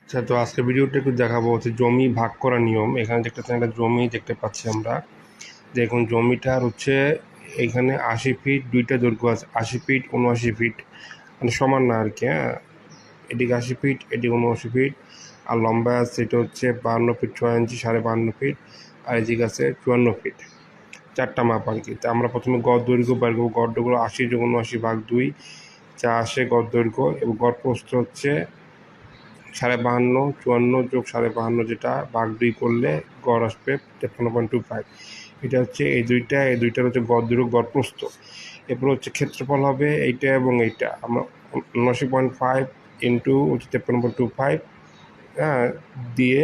আচ্ছা, তো আজকে ভিডিওটা একটু দেখাবো হচ্ছে জমি ভাগ করার নিয়ম। এখানে দেখতেছেন একটা জমি দেখতে পাচ্ছি আমরা। দেখুন জমিটার হচ্ছে এখানে 80 ফিট দুইটা দৈর্ঘ্য আছে, 80 ফিট 79 ফিট, মানে সমান না আর কি। হ্যাঁ, এদিকে 80 ফিট, এদিকে 79 ফিট, আর লম্বা আছে এটা হচ্ছে 52 ফিট 6 ইঞ্চি, 52.5 ফিট, আর এদিকে আছে 54 ফিট। চারটা মাপ আর কি। তা আমরা প্রথমে গড় দৈর্ঘ্য বার করবো। গড় দৈর্ঘ্য 80 যোগ 79 ভাগ 2, যা আসে গড় দৈর্ঘ্য, এবং গড় প্রস্থ হচ্ছে 52.5, 54 যোগ 52.5, যেটা ভাগ 2 করলে গড় আসবে 53.25। এটা হচ্ছে এই দুইটার হচ্ছে গড় দৈর্ঘ্য, গড় প্রস্থ। এরপর হচ্ছে ক্ষেত্রফল হবে এইটা এবং এইটা। আমরা 79.5 ইন্টু হচ্ছে 53.25, হ্যাঁ, দিয়ে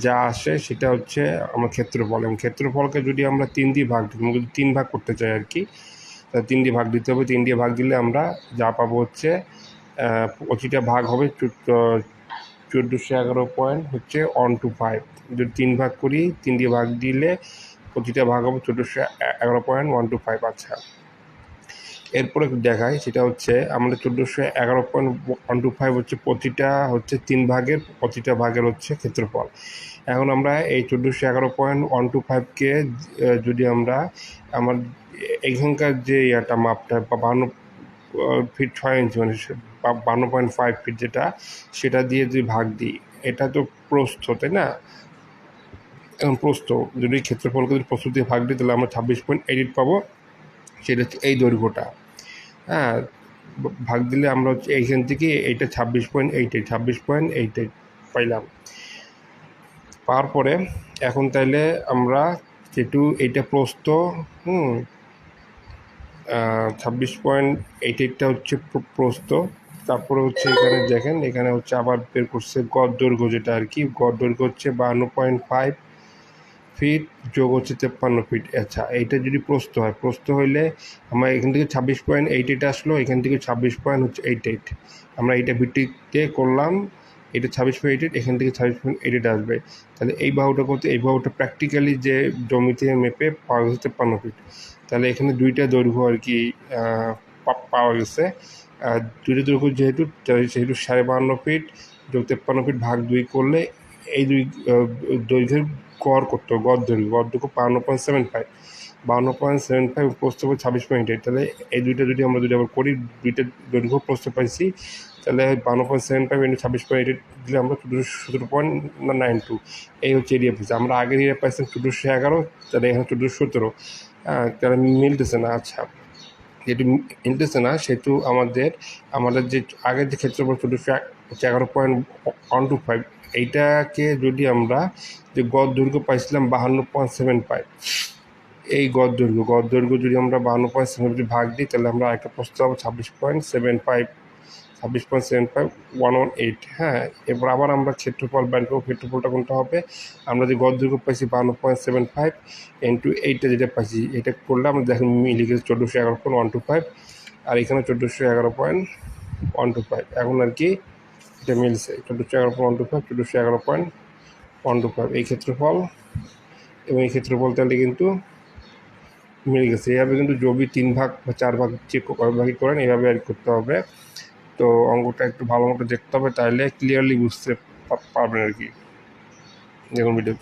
যা আসে সেটা হচ্ছে আমার ক্ষেত্রফল। এবং ক্ষেত্রফলকে যদি আমরা 3 দিয়ে ভাগ দিই, যদি 3 ভাগ করতে চাই আর কি, তা 3 দিয়ে ভাগ দিতে হবে। 3 দিয়ে ভাগ দিলে আমরা যা পাবো হচ্ছে প্রতিটা ভাগ হবে 1411.125। যদি 3 ভাগ করি, 3 দিয়ে ভাগ দিলে প্রতিটা ভাগ হবে 1411.125। আচ্ছা, এরপরে দেখাই, সেটা হচ্ছে আমাদের 1411.125 হচ্ছে প্রতিটা হচ্ছে 3 ভাগের, প্রতিটা ভাগের হচ্ছে ক্ষেত্রফল। এখন আমরা এই 1411.125কে যদি আমরা আমার এখানকার যে ইয়াটা মাপটা 52 ফিট 6 ইঞ্চি, মানে 52.5 ফিট যেটা, সেটা দিয়ে যদি ভাগ দিই, এটা তো প্রস্থ, তাই না? এখন প্রস্থ যদি ক্ষেত্রফলকে যদি প্রস্থ দিয়ে ভাগ দিই, তাহলে আমরা 26.88 পাবো। সেটা হচ্ছে এই দৈর্ঘ্যটা। হ্যাঁ, ভাগ দিলে আমরা হচ্ছে এইখান থেকে এইটা 26.88 পাইলাম। পাওয়ার পরে এখন তাইলে আমরা যেহেতু এইটা প্রস্থ, 26.88টা হচ্ছে প্রস্থ। তারপরে হচ্ছে এখানে দেখেন, এখানে হচ্ছে আবার বের করছে গড় দৈর্ঘ্য, যেটা আর কি গড় দৈর্ঘ্য হচ্ছে 52.5 ফিট যোগ হচ্ছে 53 ফিট। আচ্ছা, এইটা যদি প্রস্থ হয়, প্রস্থ হইলে আমরা এখান থেকে 26.88 আসলো, এখান থেকে 26.88 আমরা এইটা ভিত্তিতে করলাম। এটা 26.88, এখান থেকে 26.88 আসবে। তাহলে এই বাহুটা করতে, এই বাহুটা প্র্যাকটিক্যালি যে জমিতে মেপে পাওয়া গেছে 53 ফিট। তাহলে এখানে দুইটা দৈর্ঘ্য আর কি পাওয়া গেছে। দুইটা দৈর্ঘ্য যেহেতু 52.5 ফিট যোগ 53 ফিট ভাগ 2 করলে এই দুই দৈর্ঘ্যের গড় করতে হবে। গড় দৈর্ঘ্য 52.75, 52.75 প্রস্থ হবে 26.8। তাহলে এই দুইটা যদি আমরা আবার করি, দুইটা দৈর্ঘ্য প্রস্থ পাইছি, তাহলে 52.75 ইন্টু 26.8 দিলে আমরা 1417.92, এই হচ্ছে এরিয়া পাইছি। আমরা আগের এরিয়া পাইছিলাম 1411, তাহলে এখানে 1417। তাহলে মিলতেছে না। আচ্ছা, যেহেতু মিলতেছে না, সেহেতু আমাদের যে আগের যে ক্ষেত্রফল 1411.125, এইটাকে যদি আমরা যে গড় দৈর্ঘ্য পাইছিলাম 52.75, এই গড় দৈর্ঘ্য যদি আমরা 52.75 ভাগ দিই, তাহলে আমরা একটা প্রস্থ পাবো 26.75, 118। হ্যাঁ, এবার আমরা ক্ষেত্রফল বের করবো। ক্ষেত্রফলটা কোনটা হবে? আমরা যে গড় দৈর্ঘ্য পাইছি 52.75 ইন্টু এইটা যেটা পাইছি, এটা করলে আমরা দেখেন মিলে গেছে 1411.125, আর এখানে 1411.125। এখন আর কি এটা মিলছে 1411.125, 1411.125 এই ক্ষেত্রফল এবং এই ক্ষেত্রফল, তাহলে কিন্তু মিলে গেছে। এইভাবে কিন্তু জমি 3 ভাগ বা 4 ভাগ যে কয় ভাগই করেন, এইভাবে আর করতে হবে। তো অঙ্কটা একটু ভালো মতো দেখতে হবে, তাহলে ক্লিয়ারলি বুঝতে পারবেন আর কি। দেখুন ভিডিও।